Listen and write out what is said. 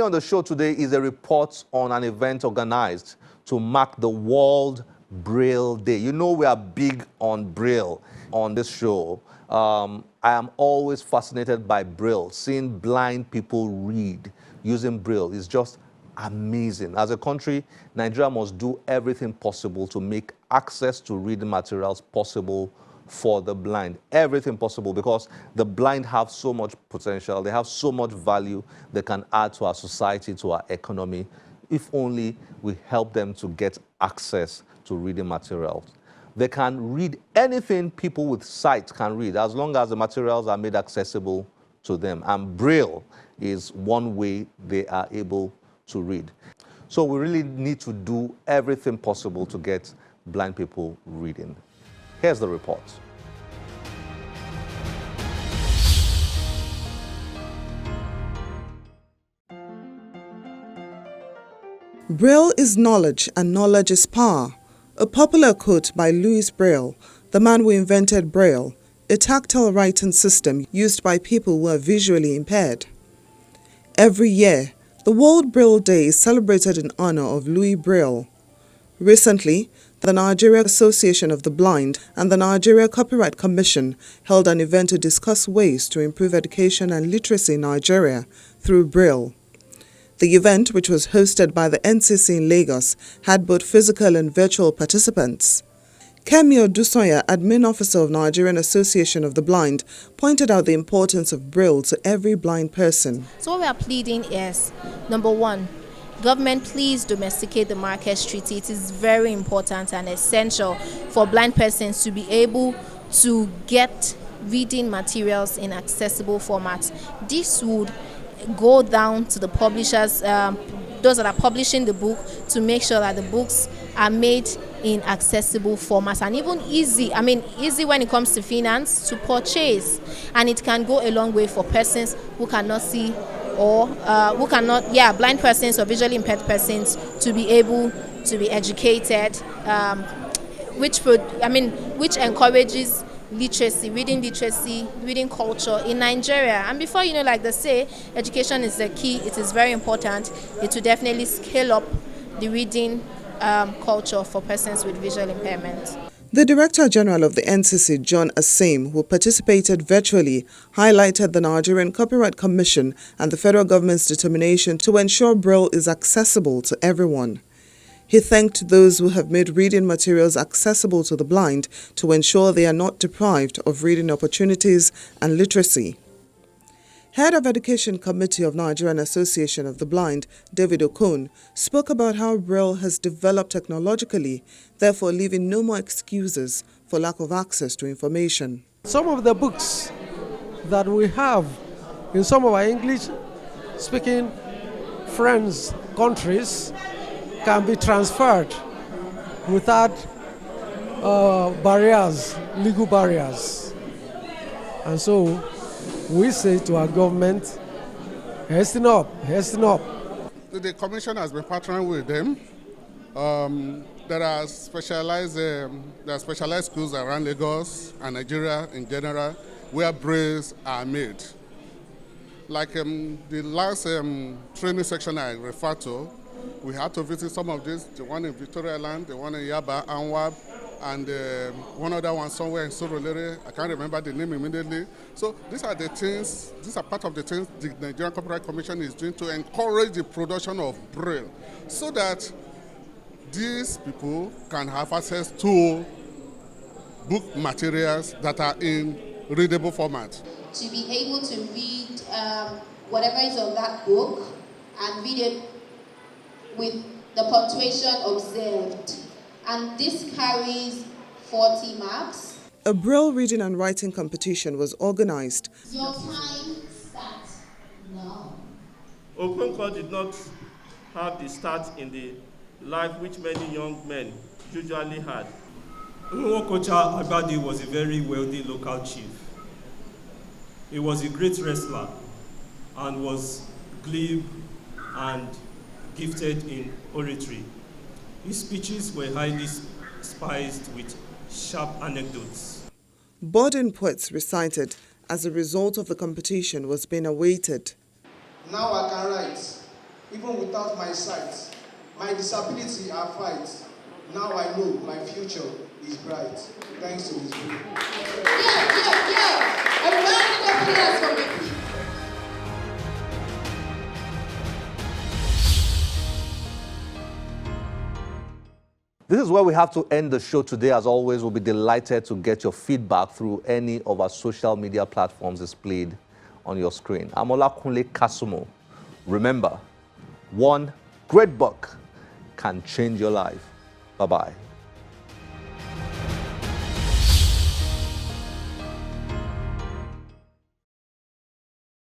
On the show today is a report on an event organized to mark the World Braille Day. You know we are big on Braille on this show. I am always fascinated by Braille. Seeing blind people read using Braille is just amazing. As a country, Nigeria must do everything possible to make access to reading materials possible for the blind. Everything possible, because the blind have so much potential. They have so much value they can add to our society, to our economy, if only we help them to get access to reading materials. They can read anything people with sight can read, as long as the materials are made accessible to them. And Braille is one way they are able to read. So we really need to do everything possible to get blind people reading. Here's the report. Braille is knowledge and knowledge is power. A popular quote by Louis Braille, the man who invented Braille, a tactile writing system used by people who are visually impaired. Every year, the World Braille Day is celebrated in honor of Louis Braille. Recently, the Nigeria Association of the Blind and the Nigeria Copyright Commission held an event to discuss ways to improve education and literacy in Nigeria through Braille. The event, which was hosted by the NCC in Lagos, had both physical and virtual participants. Kemi Odusoya, admin officer of Nigerian Association of the Blind, pointed out the importance of Braille to every blind person. So what we are pleading is, number one, government, please domesticate the Marrakesh Treaty. It is very important and essential for blind persons to be able to get reading materials in accessible formats. This would go down to the publishers, those that are publishing the book, to make sure that the books are made in accessible formats and even easy when it comes to finance to purchase. And it can go a long way for persons who cannot see or blind persons or visually impaired persons to be able to be educated, which encourages literacy, reading culture in Nigeria. And before you know, like they say, education is the key. It is very important. It will definitely scale up the reading culture for persons with visual impairment. The Director General of the NCC, John Asim, who participated virtually, highlighted the Nigerian Copyright Commission and the federal government's determination to ensure Braille is accessible to everyone. He thanked those who have made reading materials accessible to the blind to ensure they are not deprived of reading opportunities and literacy. Head of Education Committee of Nigerian Association of the Blind, David Okon, spoke about how Braille has developed technologically, therefore leaving no more excuses for lack of access to information. Some of the books that we have in some of our English-speaking friends' countries can be transferred without legal barriers. And so we say to our government, hasten up. The commission has been partnering with them. There are specialized schools around Lagos and Nigeria in general where brailles are made. Like the last training section I referred to, we had to visit some of these, the one in Victoria Land, the one in Yaba, Anwab, and one other one somewhere in Surulere. I can't remember the name immediately. So these are part of the things the Nigerian Copyright Commission is doing to encourage the production of Braille so that these people can have access to book materials that are in readable format. To be able to read whatever is on that book and read it with the punctuation observed. And this carries 40 marks. A Braille reading and writing competition was organized. Your time starts now. Okonkwo did not have the start in the life which many young men usually had. Nwokocha Agbadi was a very wealthy local chief. He was a great wrestler and was glib and gifted in oratory. His speeches were highly spiced with sharp anecdotes. Boarding poets recited as a result of the competition was being awaited. Now I can write even without my sight. My disability I fight. Now I know my future is bright. Thanks to his braille. A round of applause for me. This is where we have to end the show today. As always, we'll be delighted to get your feedback through any of our social media platforms displayed on your screen. I'm Olakunle Kasumo. Remember, one great book can change your life. Bye-bye.